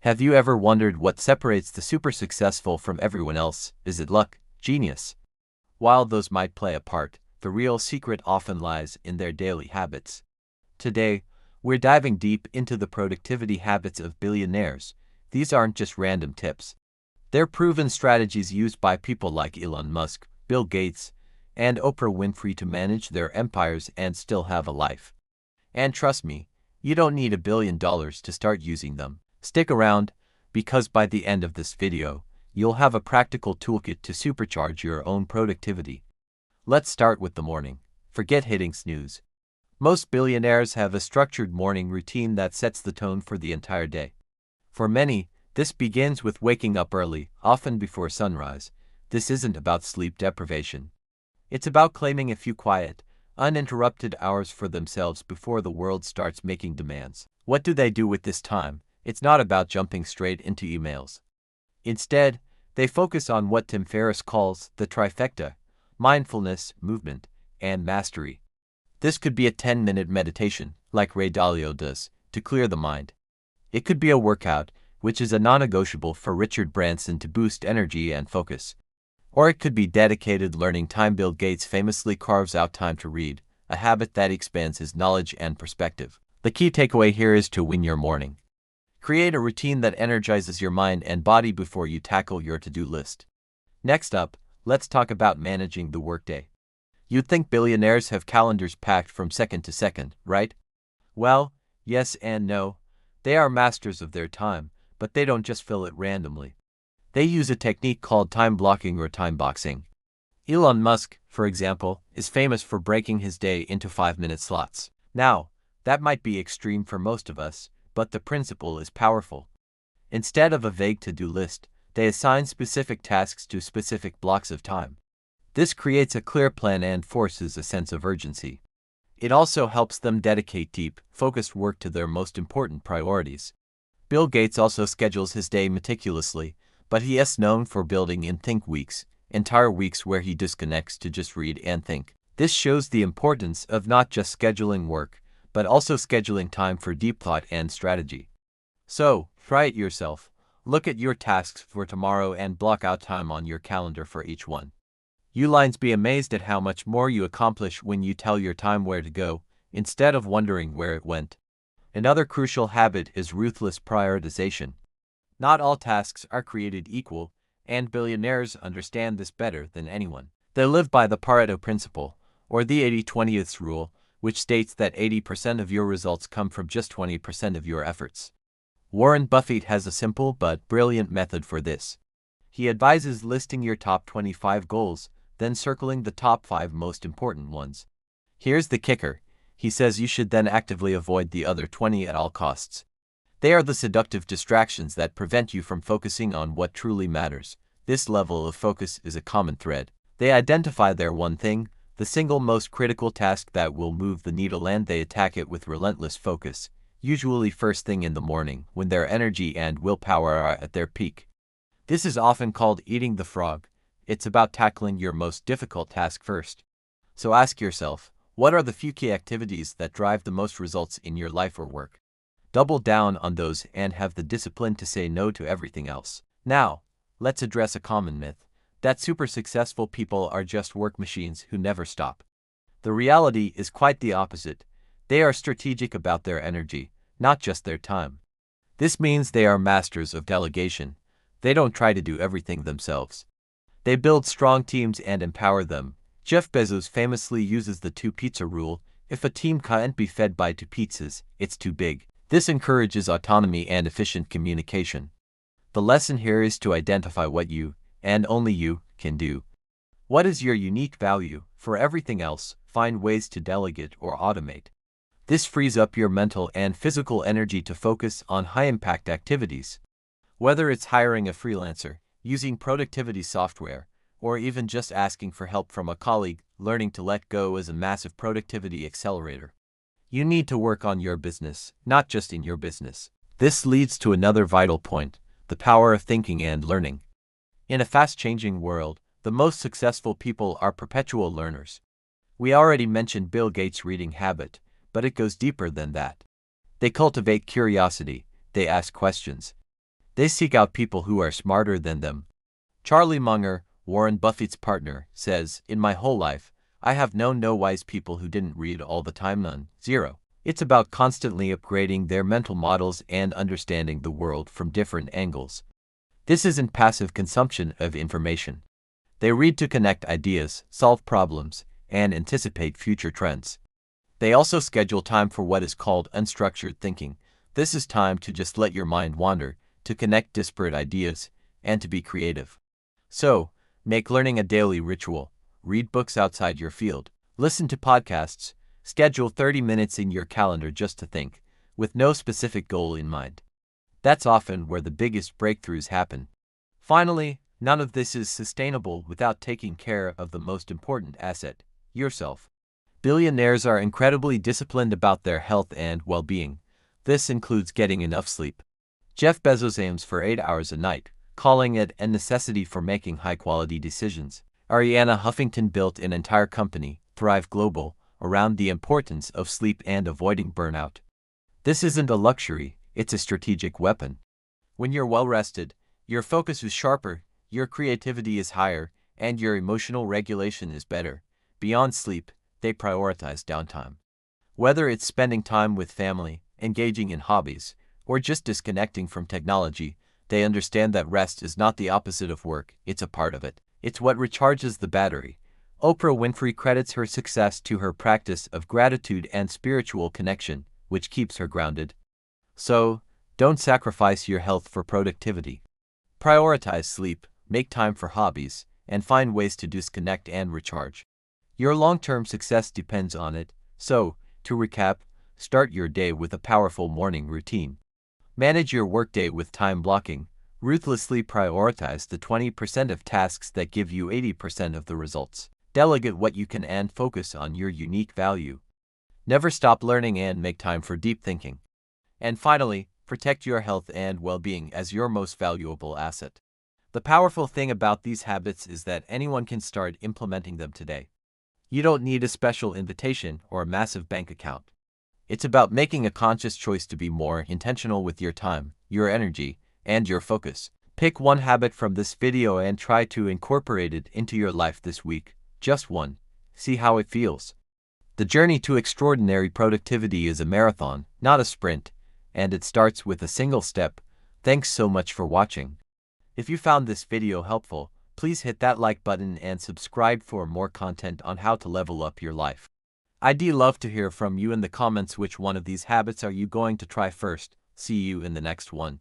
Have you ever wondered what separates the super successful from everyone else? Is it luck, genius? While those might play a part, the real secret often lies in their daily habits. Today, we're diving deep into the productivity habits of billionaires. These aren't just random tips. They're proven strategies used by people like Elon Musk, Bill Gates, and Oprah Winfrey to manage their empires and still have a life. And trust me, you don't need $1 billion to start using them. Stick around, because by the end of this video, you'll have a practical toolkit to supercharge your own productivity. Let's start with the morning. Forget hitting snooze. Most billionaires have a structured morning routine that sets the tone for the entire day. For many, this begins with waking up early, often before sunrise. This isn't about sleep deprivation. It's about claiming a few quiet, uninterrupted hours for themselves before the world starts making demands. What do they do with this time? It's not about jumping straight into emails. Instead, they focus on what Tim Ferriss calls the trifecta: mindfulness, movement, and mastery. This could be a 10-minute meditation, like Ray Dalio does, to clear the mind. It could be a workout, which is a non-negotiable for Richard Branson to boost energy and focus. Or it could be dedicated learning time. Bill Gates famously carves out time to read, a habit that expands his knowledge and perspective. The key takeaway here is to win your morning. Create a routine that energizes your mind and body before you tackle your to-do list. Next up, let's talk about managing the workday. You'd think billionaires have calendars packed from second to second, right? Well, yes and no. They are masters of their time, but they don't just fill it randomly. They use a technique called time blocking or time boxing. Elon Musk, for example, is famous for breaking his day into 5-minute slots. Now, that might be extreme for most of us, but the principle is powerful. Instead of a vague to-do list, they assign specific tasks to specific blocks of time. This creates a clear plan and forces a sense of urgency. It also helps them dedicate deep, focused work to their most important priorities. Bill Gates also schedules his day meticulously, but he is known for building in think weeks, entire weeks where he disconnects to just read and think. This shows the importance of not just scheduling work, but also scheduling time for deep thought and strategy. So, try it yourself. Look at your tasks for tomorrow and block out time on your calendar for each one. You'll be amazed at how much more you accomplish when you tell your time where to go, instead of wondering where it went. Another crucial habit is ruthless prioritization. Not all tasks are created equal, and billionaires understand this better than anyone. They live by the Pareto principle, or the 80-20 rule, which states that 80% of your results come from just 20% of your efforts. Warren Buffett has a simple but brilliant method for this. He advises listing your top 25 goals, then circling the top 5 most important ones. Here's the kicker. He says you should then actively avoid the other 20 at all costs. They are the seductive distractions that prevent you from focusing on what truly matters. This level of focus is a common thread. They identify their one thing, the single most critical task that will move the needle, and they attack it with relentless focus, usually first thing in the morning, when their energy and willpower are at their peak. This is often called eating the frog. It's about tackling your most difficult task first. So ask yourself, what are the few key activities that drive the most results in your life or work? Double down on those and have the discipline to say no to everything else. Now, let's address a common myth, that super successful people are just work machines who never stop. The reality is quite the opposite. They are strategic about their energy, not just their time. This means they are masters of delegation. They don't try to do everything themselves. They build strong teams and empower them. Jeff Bezos famously uses the 2-pizza rule. If a team can't be fed by 2 pizzas, it's too big. This encourages autonomy and efficient communication. The lesson here is to identify what you, and only you, can do. What is your unique value? For everything else, find ways to delegate or automate. This frees up your mental and physical energy to focus on high-impact activities. Whether it's hiring a freelancer, using productivity software, or even just asking for help from a colleague, learning to let go is a massive productivity accelerator. You need to work on your business, not just in your business. This leads to another vital point, the power of thinking and learning. In a fast-changing world, the most successful people are perpetual learners. We already mentioned Bill Gates' reading habit, but it goes deeper than that. They cultivate curiosity, they ask questions. They seek out people who are smarter than them. Charlie Munger, Warren Buffett's partner, says, "In my whole life, I have known no wise people who didn't read all the time, none. Zero." It's about constantly upgrading their mental models and understanding the world from different angles. This isn't passive consumption of information. They read to connect ideas, solve problems, and anticipate future trends. They also schedule time for what is called unstructured thinking. This is time to just let your mind wander, to connect disparate ideas, and to be creative. So, make learning a daily ritual. Read books outside your field. Listen to podcasts. Schedule 30 minutes in your calendar just to think, with no specific goal in mind. That's often where the biggest breakthroughs happen. Finally, none of this is sustainable without taking care of the most important asset, yourself. Billionaires are incredibly disciplined about their health and well-being. This includes getting enough sleep. Jeff Bezos aims for 8 hours a night, calling it a necessity for making high-quality decisions. Arianna Huffington built an entire company, Thrive Global, around the importance of sleep and avoiding burnout. This isn't a luxury, it's a strategic weapon. When you're well-rested, your focus is sharper, your creativity is higher, and your emotional regulation is better. Beyond sleep, they prioritize downtime. Whether it's spending time with family, engaging in hobbies, or just disconnecting from technology, they understand that rest is not the opposite of work, it's a part of it. It's what recharges the battery. Oprah Winfrey credits her success to her practice of gratitude and spiritual connection, which keeps her grounded. So, don't sacrifice your health for productivity. Prioritize sleep, make time for hobbies, and find ways to disconnect and recharge. Your long-term success depends on it, so, to recap, start your day with a powerful morning routine. Manage your workday with time blocking. Ruthlessly prioritize the 20% of tasks that give you 80% of the results. Delegate what you can and focus on your unique value. Never stop learning and make time for deep thinking. And finally, protect your health and well-being as your most valuable asset. The powerful thing about these habits is that anyone can start implementing them today. You don't need a special invitation or a massive bank account. It's about making a conscious choice to be more intentional with your time, your energy, and your focus. Pick one habit from this video and try to incorporate it into your life this week. Just one. See how it feels. The journey to extraordinary productivity is a marathon, not a sprint, and it starts with a single step. Thanks so much for watching. If you found this video helpful, please hit that like button and subscribe for more content on how to level up your life. I'd love to hear from you in the comments. Which one of these habits are you going to try first? See you in the next one.